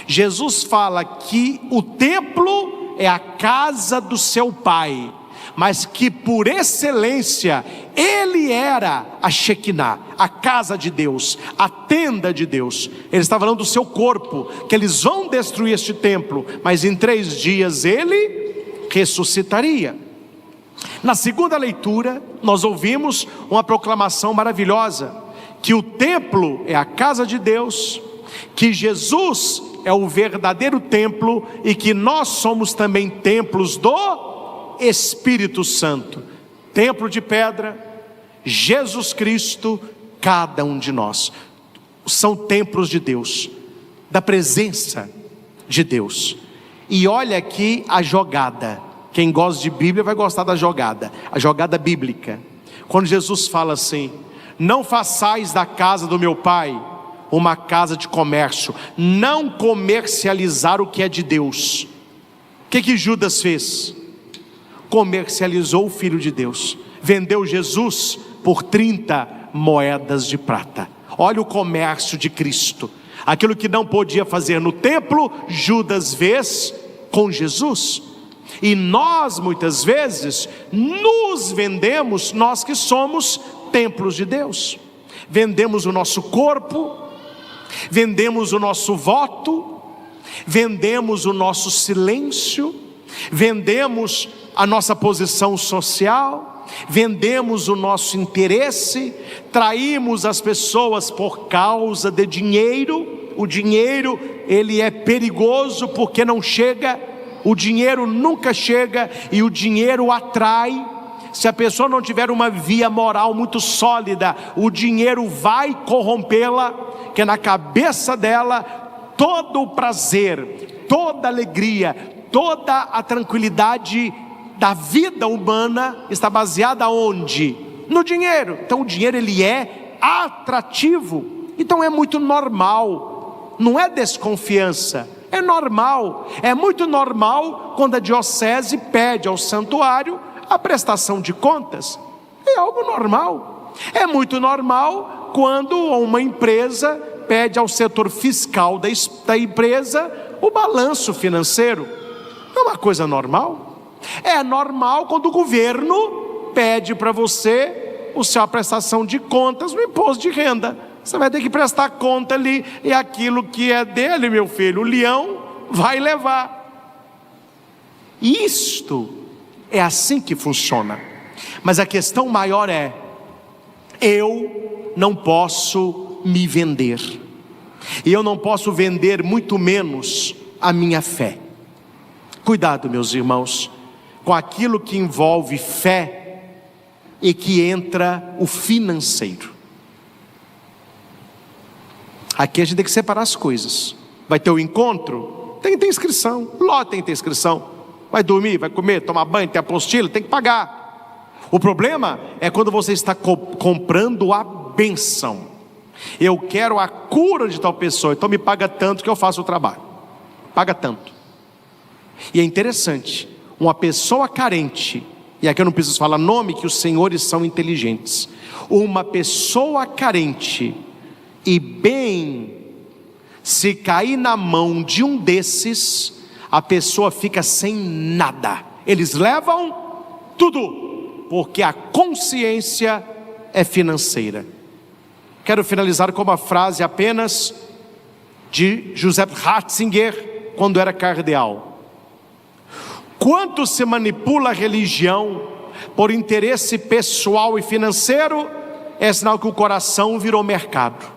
Jesus fala que o templo é a casa do seu pai, mas que por excelência ele era a Shekinah, a casa de Deus, a tenda de Deus. Ele está falando do seu corpo, que eles vão destruir este templo, mas em 3 dias ele ressuscitaria. Na segunda leitura nós ouvimos uma proclamação maravilhosa, que o templo é a casa de Deus, que Jesus é o verdadeiro templo e que nós somos também templos do Espírito Santo. Templo de pedra, Jesus Cristo, cada um de nós são templos de Deus, da presença de Deus. E olha aqui a jogada. Quem gosta de Bíblia vai gostar da jogada, a jogada bíblica. Quando Jesus fala assim: não façais da casa do meu pai uma casa de comércio, não comercializar o que é de Deus. O que Judas fez? Comercializou o Filho de Deus, vendeu Jesus por 30 moedas de prata. Olha o comércio de Cristo. Aquilo que não podia fazer no templo, Judas fez com Jesus. E nós muitas vezes nos vendemos, nós que somos templos de Deus. Vendemos o nosso corpo, vendemos o nosso voto, vendemos o nosso silêncio, vendemos a nossa posição social, vendemos o nosso interesse, traímos as pessoas por causa de dinheiro. O dinheiro, ele é perigoso porque não chega, o dinheiro nunca chega e o dinheiro atrai. Se a pessoa não tiver uma via moral muito sólida, o dinheiro vai corrompê-la, que na cabeça dela todo o prazer, toda a alegria, toda a tranquilidade da vida humana está baseada onde? No dinheiro. Então o dinheiro, ele é atrativo. Então é muito normal não é desconfiança, é normal. É muito normal quando a diocese pede ao santuário a prestação de contas. É algo normal. É muito normal quando uma empresa pede ao setor fiscal da empresa o balanço financeiro. É uma coisa normal. É normal quando o governo pede para você a sua prestação de contas no imposto de renda. Você vai ter que prestar conta ali, e aquilo que é dele, meu filho, o leão vai levar. Isto é assim que funciona. Mas a questão maior é: eu não posso me vender, e eu não posso vender muito menos a minha fé. Cuidado, meus irmãos, com aquilo que envolve fé e que entra o financeiro. Aqui a gente tem que separar as coisas. Vai ter o encontro? Tem que ter inscrição. Lá tem que ter inscrição. Vai dormir, vai comer, tomar banho, tem apostila, tem que pagar. O problema é quando você está comprando a bênção. Eu quero a cura de tal pessoa, então me paga tanto que eu faço o trabalho. Paga tanto. E é interessante, uma pessoa carente, e aqui eu não preciso falar nome, que os senhores são inteligentes. Uma pessoa carente, e bem, se cair na mão de um desses, a pessoa fica sem nada. Eles levam tudo, porque a consciência é financeira. Quero finalizar com uma frase apenas de José Ratzinger, quando era cardeal. Quanto se manipula a religião por interesse pessoal e financeiro, é sinal que o coração virou mercado.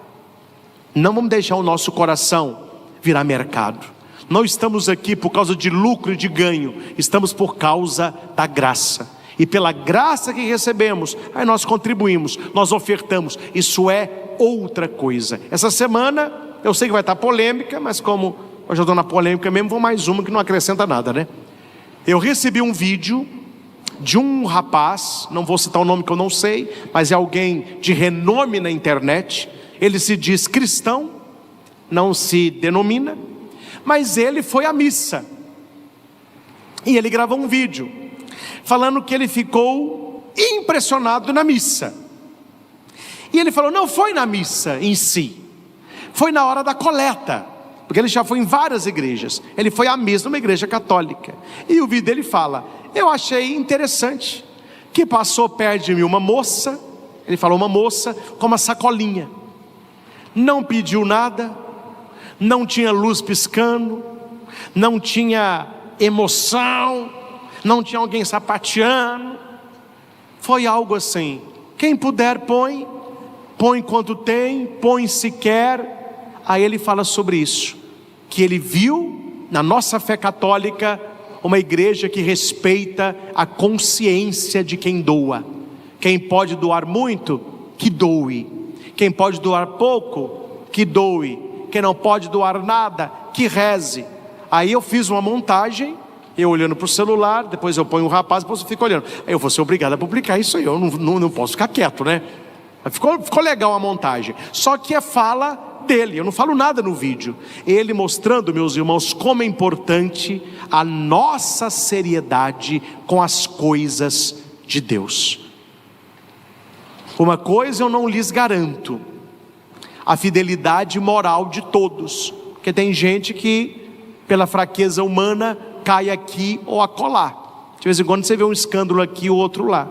Não vamos deixar o nosso coração virar mercado. Não estamos aqui por causa de lucro e de ganho, estamos por causa da graça. E pela graça que recebemos, aí nós contribuímos, nós ofertamos. Isso é outra coisa. Essa semana, eu sei que vai estar polêmica, mas como eu já estou na polêmica mesmo, vou mais uma que não acrescenta nada, né? Eu recebi um vídeo de um rapaz, não vou citar o nome que eu não sei, mas é alguém de renome na internet. Ele se diz cristão, não se denomina, mas ele foi à missa. E ele gravou um vídeo falando que ele ficou impressionado na missa. E ele falou, não foi na missa em si, foi na hora da coleta, porque ele já foi em várias igrejas. Ele foi à missa numa igreja católica. E o vídeo dele fala, eu achei interessante, que passou perto de mim uma moça, ele falou uma moça com uma sacolinha, não pediu nada, não tinha luz piscando, não tinha emoção, não tinha alguém sapateando, foi algo assim, quem puder põe quanto tem, põe se quer. Aí ele fala sobre isso, que ele viu na nossa fé católica uma igreja que respeita a consciência de quem doa. Quem pode doar muito, que doe. Quem pode doar pouco, que doe. Quem não pode doar nada, que reze. Aí eu fiz uma montagem, eu olhando para o celular, depois eu ponho o rapaz, depois eu fico olhando. Aí eu vou ser obrigado a publicar isso aí, eu não posso ficar quieto, né? Ficou legal a montagem, só que é fala dele, eu não falo nada no vídeo. Ele mostrando, meus irmãos, como é importante a nossa seriedade com as coisas de Deus. Uma coisa eu não lhes garanto, a fidelidade moral de todos, porque tem gente que pela fraqueza humana cai aqui ou acolá. De vez em quando você vê um escândalo aqui ou outro lá.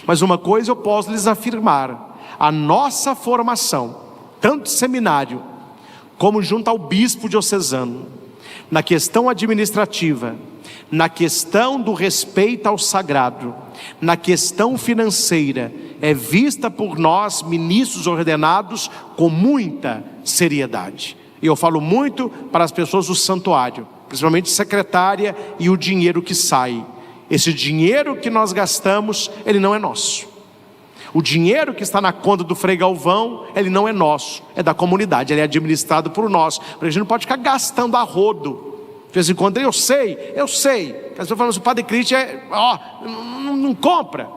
Mas uma coisa eu posso lhes afirmar, a nossa formação, tanto seminário como junto ao bispo diocesano, na questão administrativa, na questão do respeito ao sagrado, na questão financeira, é vista por nós, ministros ordenados, com muita seriedade. E eu falo muito para as pessoas do santuário, principalmente secretária e o dinheiro que sai. Esse dinheiro que nós gastamos, ele não é nosso. O dinheiro que está na conta do Frei Galvão, ele não é nosso, é da comunidade, ele é administrado por nós. Porque a gente não pode ficar gastando a rodo. De vez em quando, eu sei. As pessoas falam assim, o Padre Cristian não compra.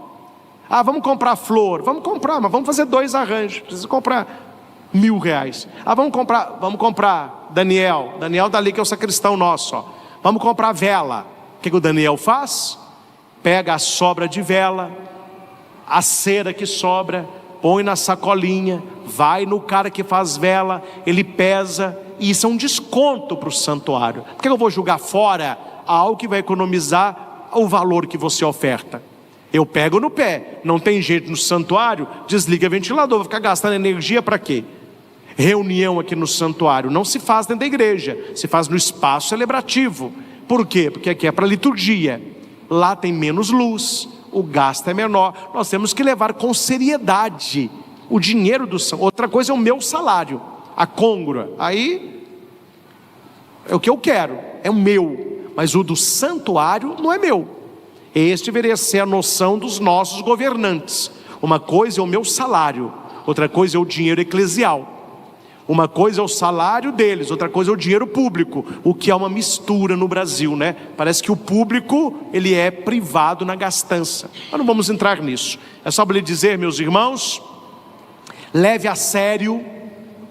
Vamos comprar flor, vamos comprar, mas vamos fazer 2 arranjos, precisa comprar. R$1.000. Vamos comprar Daniel dali que é o sacristão nosso, ó. Vamos comprar vela. O que o Daniel faz? Pega a sobra de vela, a cera que sobra, põe na sacolinha, vai no cara que faz vela, ele pesa, e isso é um desconto para o santuário. Por que eu vou jogar fora algo que vai economizar o valor que você oferta? Eu pego no pé. Não tem jeito no santuário, desliga o ventilador. Vou ficar gastando energia para quê? Reunião aqui no santuário não se faz dentro da igreja, se faz no espaço celebrativo. Por quê? Porque aqui é para liturgia. Lá tem menos luz, o gasto é menor. Nós temos que levar com seriedade o dinheiro do santuário. Outra coisa é o meu salário, a côngrua. Aí é o que eu quero, é o meu. Mas o do santuário não é meu. Este deveria ser a noção dos nossos governantes. Uma coisa é o meu salário, outra coisa é o dinheiro eclesial. Uma coisa é o salário deles, outra coisa é o dinheiro público, o que é uma mistura no Brasil, né? Parece que o público, ele é privado na gastança. Mas não vamos entrar nisso. É só para lhe dizer, meus irmãos, leve a sério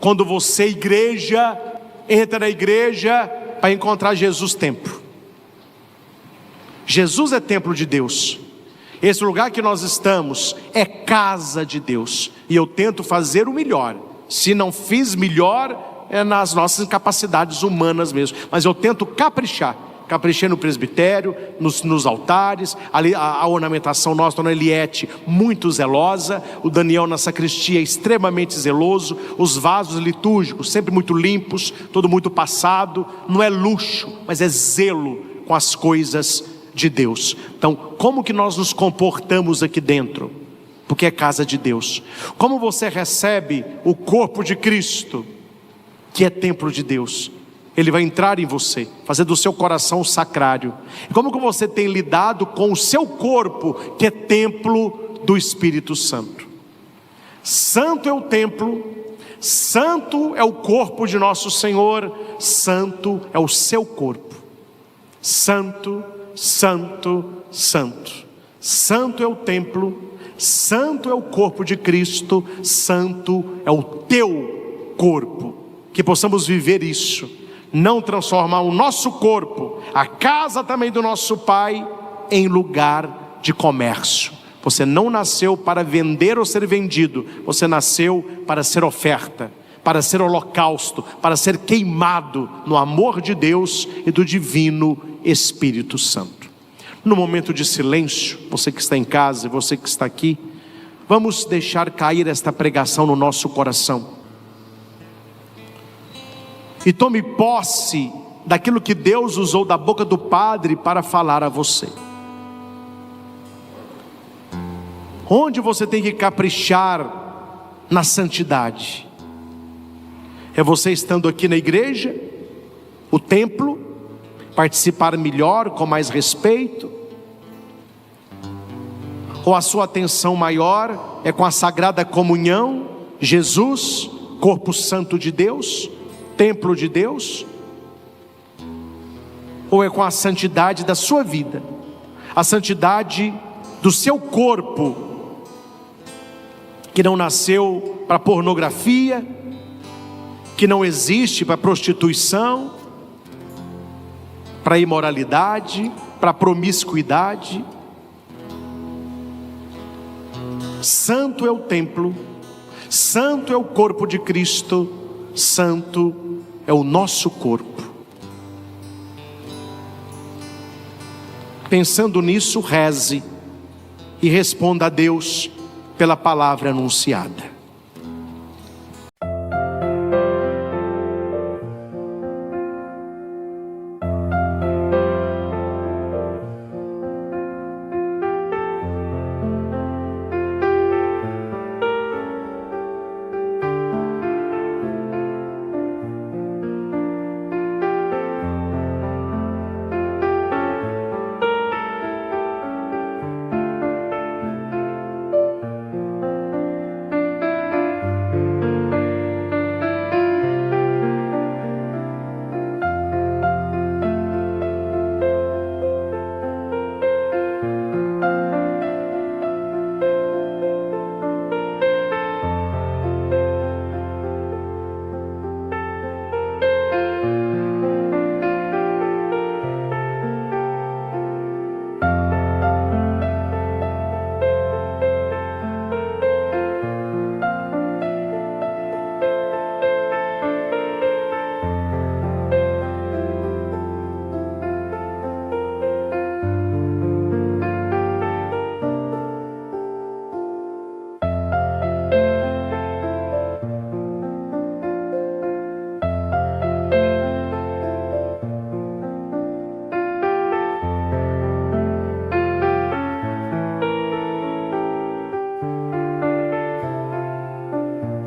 quando você, igreja, entra na igreja para encontrar Jesus templo. Jesus é templo de Deus. Esse lugar que nós estamos é casa de Deus. E eu tento fazer o melhor. Se não fiz melhor, é nas nossas incapacidades humanas mesmo. Mas eu tento caprichar. Caprichei no presbitério, nos altares. Ali, a ornamentação nossa, Dona Eliette, muito zelosa. O Daniel na sacristia é extremamente zeloso. Os vasos litúrgicos, sempre muito limpos, todo muito passado. Não é luxo, mas é zelo com as coisas de Deus. Então, como que nós nos comportamos aqui dentro? Porque é casa de Deus. Como você recebe o corpo de Cristo, que é templo de Deus? Ele vai entrar em você, fazer do seu coração um sacrário. Como que você tem lidado com o seu corpo, que é templo do Espírito Santo? Santo é o templo, santo é o corpo de nosso Senhor, santo é o seu corpo. Santo, santo, santo. Santo é o templo, santo é o corpo de Cristo, santo é o teu corpo. Que possamos viver isso, não transformar o nosso corpo, a casa também do nosso Pai, em lugar de comércio. Você não nasceu para vender ou ser vendido, você nasceu para ser oferta, para ser holocausto, para ser queimado no amor de Deus e do divino Espírito Santo. No momento de silêncio, você que está em casa e você que está aqui, vamos deixar cair esta pregação no nosso coração. E tome posse daquilo que Deus usou da boca do Padre para falar a você. Onde você tem que caprichar na santidade? É você estando aqui na igreja, o templo, participar melhor, com mais respeito? Ou a sua atenção maior é com a sagrada comunhão, Jesus, corpo santo de Deus, templo de Deus? Ou é com a santidade da sua vida, a santidade do seu corpo, que não nasceu para pornografia, que não existe para prostituição, para imoralidade, para promiscuidade? Santo é o templo, santo é o corpo de Cristo, santo é o nosso corpo. Pensando nisso, reze e responda a Deus pela palavra anunciada.